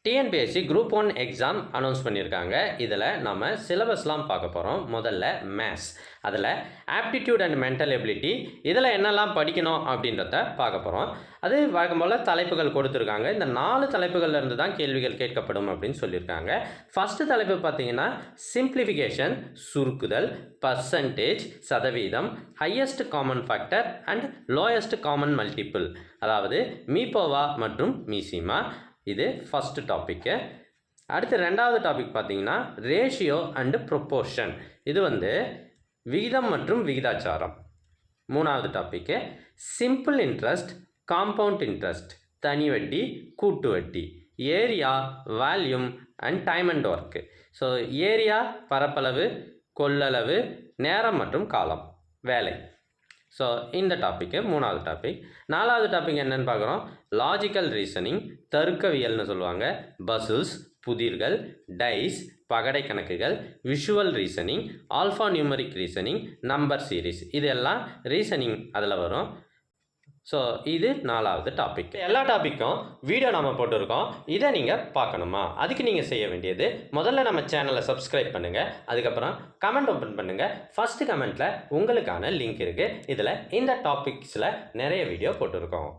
TNPSC group 1 exam announce பண்ணியிருக்காங்க. இதில் நம்ம சிலபஸ்லாம் பார்க்க போகிறோம். முதல்ல மேத்ஸ், அதில் ஆப்டிடியூட் அண்ட் மென்டல் எபிலிட்டி, இதில் என்னெல்லாம் படிக்கணும் அப்படின்றத பார்க்க போகிறோம். அது வழக்கம் போல் தலைப்புகள் கொடுத்துருக்காங்க. இந்த 4 தலைப்புகள்லேருந்து தான் கேள்விகள் கேட்கப்படும் அப்படின்னு சொல்லியிருக்காங்க. ஃபஸ்ட்டு தலைப்பு பார்த்தீங்கன்னா சிம்பிளிஃபிகேஷன், சுருக்குதல், பர்சன்டேஜ், சதவீதம், highest common factor and lowest common multiple, அதாவது மீபோவா மற்றும் மீசிமா. இது ஃபஸ்ட்டு டாப்பிக்கு. அடுத்து ரெண்டாவது டாபிக் பார்த்தீங்கன்னா ரேஷியோ அண்டு ப்ரொப்போர்ஷன், இது விகிதம் மற்றும் விகிதாச்சாரம். மூணாவது topic simple interest, compound interest, தனி வட்டி, கூட்டு வட்டி, area, volume and time and work. So area பரப்பளவு, கொள்ளளவு, நேரம் மற்றும் காலம், வேலை. ஸோ இந்த டாப்பிக்கு மூணாவது டாபிக். நாலாவது டாபிக் என்னென்னு பார்க்குறோம், லாஜிக்கல் ரீசனிங், தர்க்கவியல்னு சொல்லுவாங்க, பசில்ஸ், புதிர்கள், டைஸ், பகடை கணக்குகள், visual reasoning, alpha numeric reasoning, number series, இதெல்லாம் ரீசனிங் அதில் வரும். ஸோ இது நாலாவது டாபிக். எல்லா டாப்பிக்கும் வீடியோ நம்ம போட்டிருக்கோம். இதை நீங்கள் பார்க்கணுமா? அதுக்கு நீங்கள் செய்ய வேண்டியது, முதல்ல நம்ம சேனலை சப்ஸ்கிரைப் பண்ணுங்கள், அதுக்கப்புறம் கமெண்ட் ஓப்பன் பண்ணுங்கள். ஃபஸ்ட்டு கமெண்ட்டில் உங்களுக்கான லிங்க் இருக்குது. இதில் இந்த டாபிக்ஸில் நிறைய வீடியோ போட்டிருக்கோம்.